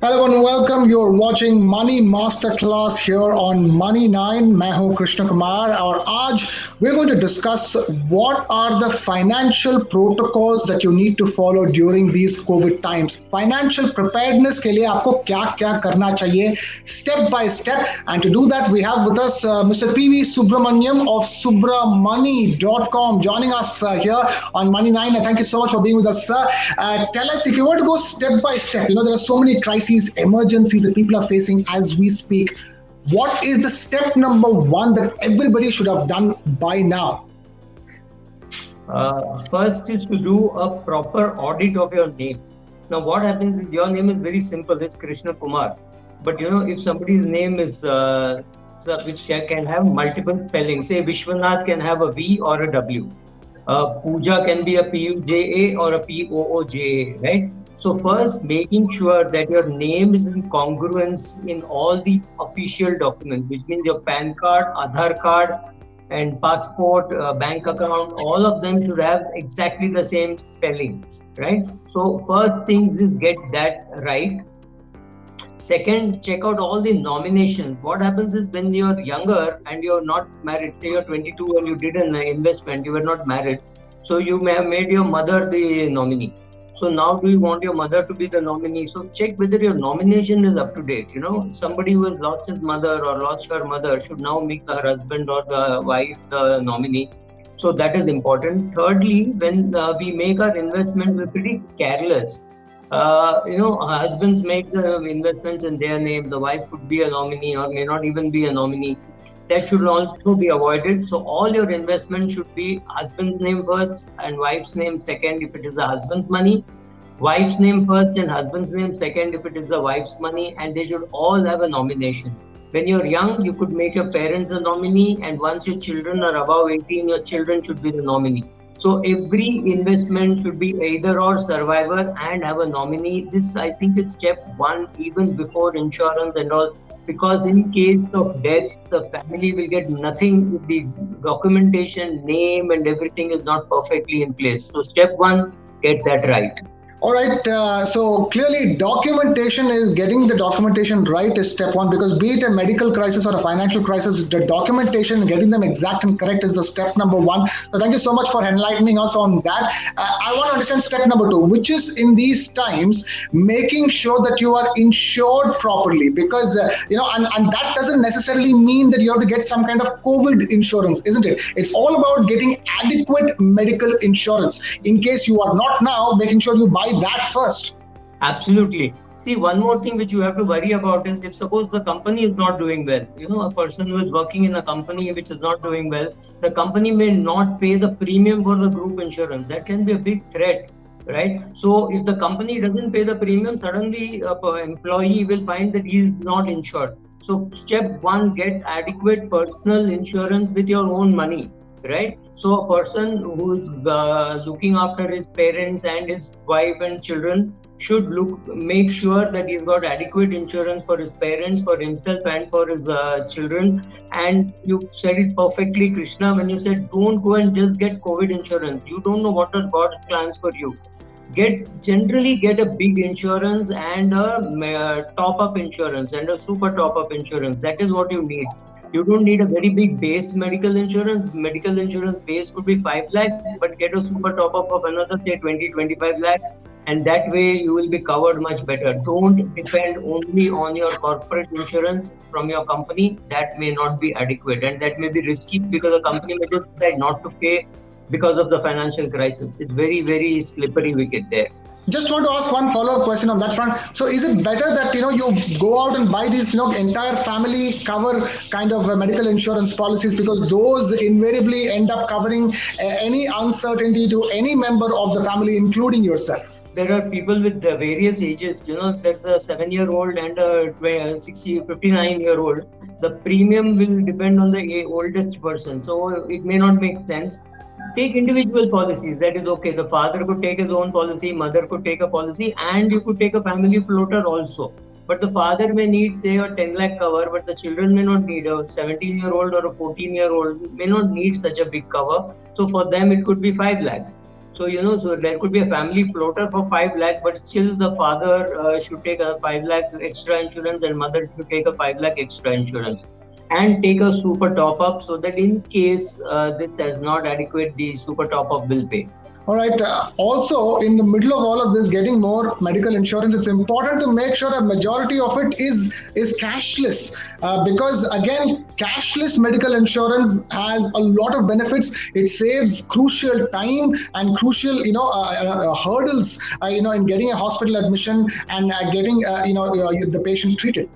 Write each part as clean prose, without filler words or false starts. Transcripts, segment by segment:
Hello and welcome. You're watching Money Masterclass here on Money 9. मैं हूं कृष्ण कुमार और आज we're going to discuss what are the financial protocols that you need to follow during these COVID times. Financial preparedness के लिए आपको क्या क्या करना चाहिए step by step. And to do that, we have with us Mr. PV Subramaniam of subramoney.com joining us here on Money 9. Thank you so much for being with us, sir. Tell us, if you were to go step by step, there are so many crises, emergencies that people are facing as we speak. What is the step number one that everybody should have done by now? First is to do a proper audit of your name. Now, what happens is your name is very simple. It's Krishna Kumar. But if somebody's name is which can have multiple spellings, say Vishwanath can have a V or a W. Pooja can be a P-U-J-A or a P-O-O-J-A, right? So first, making sure that your name is in congruence in all the official documents, which means your PAN card, Aadhaar card, and passport, bank account, all of them should have exactly the same spelling, right? So first thing is get that right. Second, check out all the nominations. What happens is when you're younger and you're not married, say you're 22 and you did an investment, you were not married, so you may have made your mother the nominee. So now do you want your mother to be the nominee? So check whether your nomination is up to date. Somebody who has lost his mother or lost her mother should now make her husband or the wife the nominee. So that is important. Thirdly, when we make our investment, we're pretty careless. Husbands make the investments in their name. The wife could be a nominee or may not even be a nominee. That should also be avoided. So all your investments should be husband's name first and wife's name second if it is the husband's money. Wife's name first and husband's name second if it is the wife's money. And they should all have a nomination. When you're young, you could make your parents a nominee. And once your children are above 18, your children should be the nominee. So every investment should be either or survivor and have a nominee. This, I think, is step one, even before insurance and all. Because in case of death, the family will get nothing if the documentation, name and everything is not perfectly in place. So step one, get that right. All right. So clearly, documentation is getting the documentation right is step one, because be it a medical crisis or a financial crisis, the documentation, getting them exact and correct is the step number one. So thank you so much for enlightening us on that. I want to understand step number two, which is in these times, making sure that you are insured properly, because, and that doesn't necessarily mean that you have to get some kind of COVID insurance, isn't it? It's all about getting adequate medical insurance. In case you are not now, making sure you buy that first. Absolutely. See, one more thing which you have to worry about is if suppose the company is not doing well, a person who is working in a company which is not doing well, the company may not pay the premium for the group insurance. That can be a big threat, right? So if the company doesn't pay the premium, suddenly an employee will find that he is not insured. So step one, get adequate personal insurance with your own money. Right? So a person who is looking after his parents and his wife and children should make sure that he's got adequate insurance for his parents, for himself and for his children. And you said it perfectly, Krishna, when you said don't go and just get COVID insurance. You don't know what God plans for you. Generally get a big insurance and a top-up insurance and a super top-up insurance. That is what you need. You don't need a very big base medical insurance. Medical insurance base could be 5 lakhs, but get a super top up of another, say 20-25 lakhs. And that way you will be covered much better. Don't depend only on your corporate insurance from your company. That may not be adequate and that may be risky because the company may just decide not to pay because of the financial crisis. It's very, very slippery wicket there. Just want to ask one follow-up question on that front. So is it better that you go out and buy these entire family cover kind of medical insurance policies, because those invariably end up covering any uncertainty to any member of the family, including yourself? There are people with various ages. There's a 7-year-old and a 59-year-old. The premium will depend on the oldest person. So it may not make sense. Take individual policies. That is okay. The father could take his own policy, mother could take a policy, and you could take a family floater also. But the father may need, say, a 10 lakh cover, but the children may not need. A 17-year-old or a 14-year-old may not need such a big cover. So for them, it could be 5 lakhs. So, so there could be a family floater for 5 lakh, but still the father should take a 5 lakh extra insurance and mother should take a 5 lakh extra insurance and take a super top up so that in case this does not adequate, the super top up will pay. All right. Also, in the middle of all of this, getting more medical insurance, it's important to make sure a majority of it is cashless, because again, cashless medical insurance has a lot of benefits. It saves crucial time and crucial, hurdles, in getting a hospital admission and getting, the patient treated.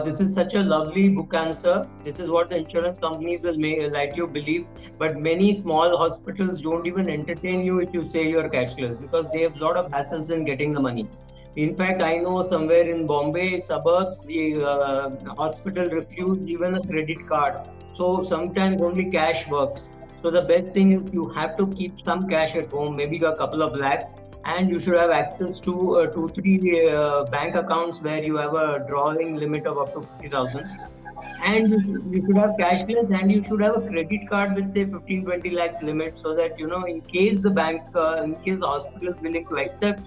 This is such a lovely book answer. This is what the insurance companies will let you believe. But many small hospitals don't even entertain you if you say you're cashless because they have a lot of hassles in getting the money. In fact, I know somewhere in Bombay suburbs, the hospital refused even a credit card. So sometimes only cash works. So the best thing is you have to keep some cash at home, maybe a couple of lakhs, and you should have access to 2-3 bank accounts where you have a drawing limit of up to 50,000. And you should have cashless and you should have a credit card with say 15-20 lakhs limit so that, in case the in case the hospital is willing to accept,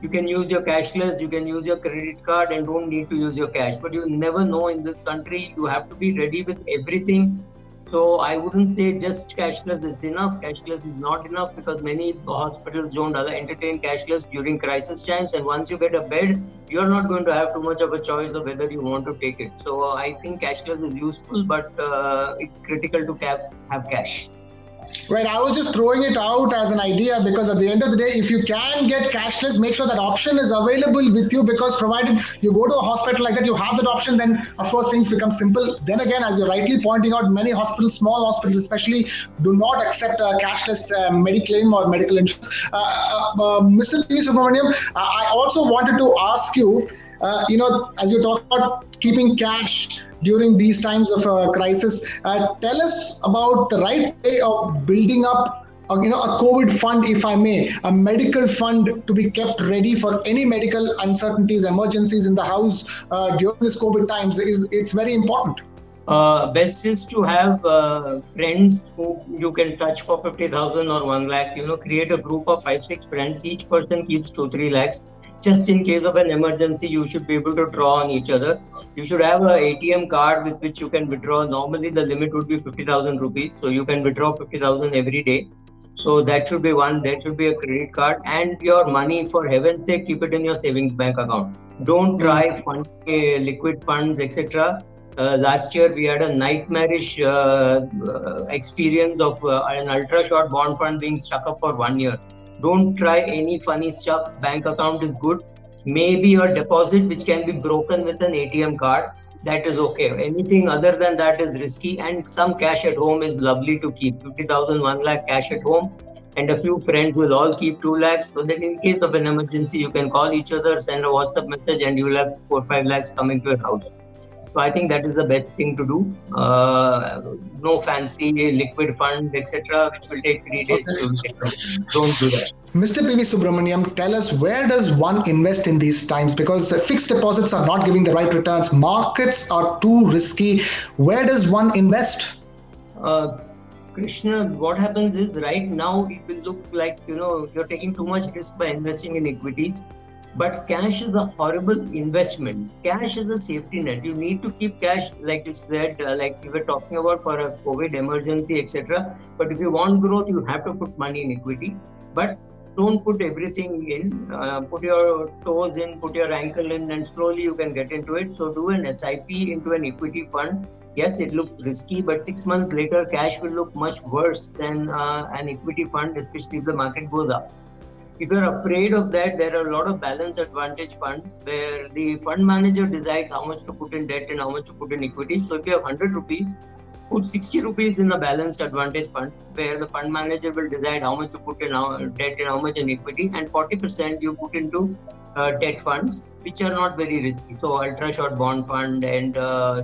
you can use your cashless, you can use your credit card and don't need to use your cash. But you never know in this country, you have to be ready with everything. So I wouldn't say just cashless is enough. Cashless is not enough because many hospitals don't entertain cashless during crisis times. And once you get a bed, you're not going to have too much of a choice of whether you want to take it. So I think cashless is useful, but it's critical to have cash. Right, I was just throwing it out as an idea because at the end of the day, if you can get cashless, make sure that option is available with you because provided you go to a hospital like that, you have that option, then of course things become simple. Then again, as you're rightly pointing out, many hospitals, small hospitals especially, do not accept cashless Mediclaim or medical insurance. Mr. P. Subramaniam, I also wanted to ask you, as you talk about keeping cash during these times of crisis, tell us about the right way of building up, a COVID fund, if I may, a medical fund to be kept ready for any medical uncertainties, emergencies in the house during this COVID times. It's very important. Best is to have friends who you can touch for 50,000 or 1 lakh. Create a group of 5-6 friends. Each person keeps 2-3 lakhs. Just in case of an emergency, you should be able to draw on each other. You should have an ATM card with which you can withdraw. Normally, the limit would be 50,000 rupees. So you can withdraw 50,000 every day. So that should be one. That should be a credit card. And your money, for heaven's sake, keep it in your savings bank account. Don't try liquid funds, etc. Last year, we had a nightmarish experience of an ultra short bond fund being stuck up for 1 year. Don't try any funny stuff. Bank account is good. Maybe your deposit, which can be broken with an ATM card, that is okay. Anything other than that is risky, and some cash at home is lovely to keep. 50,000, 1 lakh cash at home, and a few friends will all keep 2 lakhs so that in case of an emergency, you can call each other, send a WhatsApp message, and you will have 4-5 lakhs coming to your house. So I think that is the best thing to do. No fancy liquid fund, etc., which will take 3 days to get. Don't do that. Mr. P.V. Subramaniam, tell us, where does one invest in these times? Because fixed deposits are not giving the right returns. Markets are too risky. Where does one invest? Krishna, what happens is right now it will look like, you're taking too much risk by investing in equities. But cash is a horrible investment. Cash is a safety net. You need to keep cash, like you said, like we were talking about for a COVID emergency, etc. But if you want growth, you have to put money in equity. But don't put everything in. Put your toes in, put your ankle in, and slowly you can get into it. So do an SIP into an equity fund. Yes, it looks risky, but 6 months later, cash will look much worse than an equity fund, especially if the market goes up. If you're afraid of that, there are a lot of balance advantage funds where the fund manager decides how much to put in debt and how much to put in equity. So if you have 100 rupees, put 60 rupees in a balance advantage fund where the fund manager will decide how much to put in debt and how much in equity, and 40% you put into debt funds, which are not very risky. So ultra short bond fund and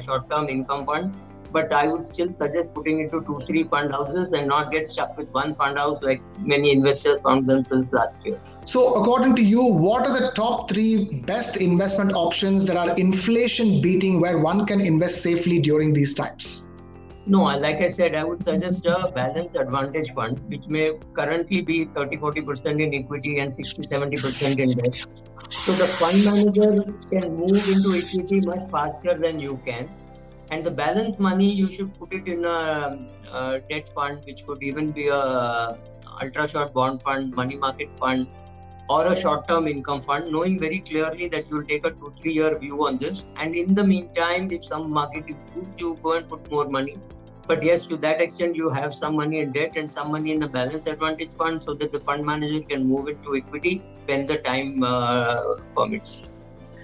short-term income fund. But I would still suggest putting into 2-3 fund houses and not get stuck with one fund house like many investors found themselves last year. So according to you, what are the top 3 best investment options that are inflation beating where one can invest safely during these times? No, like I said, I would suggest a balanced advantage fund, which may currently be 30-40% in equity and 60-70% in debt. So the fund manager can move into equity much faster than you can. And the balance money, you should put it in a debt fund, which could even be a ultra short bond fund, money market fund, or a short term income fund, knowing very clearly that you'll take a 2-3 year view on this. And in the meantime, if some market improves, you go and put more money. But yes, to that extent, you have some money in debt and some money in the balance advantage fund so that the fund manager can move it to equity when the time permits.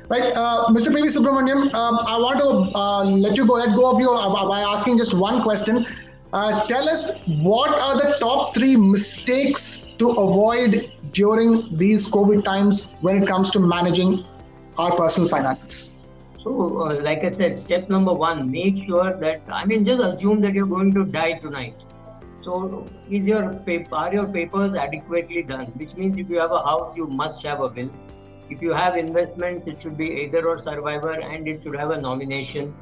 Right, Mr. P.V. Subramaniam, I want to let you let go of you by asking just one question. Tell us what are the top three mistakes to avoid during these COVID times when it comes to managing our personal finances? So, like I said, step number one, make sure that, just assume that you're going to die tonight. So, are your papers adequately done? Which means if you have a house, you must have a will. If you have investments, it should be either or survivor and it should have a nomination.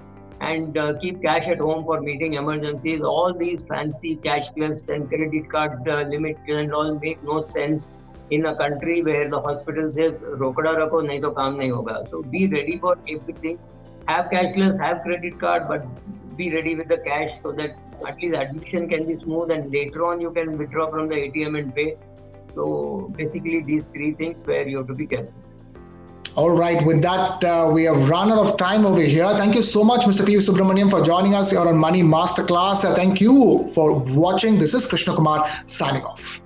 And keep cash at home for meeting emergencies. All these fancy cashless and credit card limits and all make no sense in a country where the hospital says रोकड़ा रखो नहीं तो काम नहीं होगा. So be ready for everything. Have cashless, have credit card, but be ready with the cash so that at least admission can be smooth and later on you can withdraw from the ATM and pay. So basically these three things where you have to be careful. All right, with that, we have run out of time over here. Thank you so much, Mr. P.V. Subramaniam, for joining us here on Money Masterclass. Thank you for watching. This is Krishna Kumar signing off.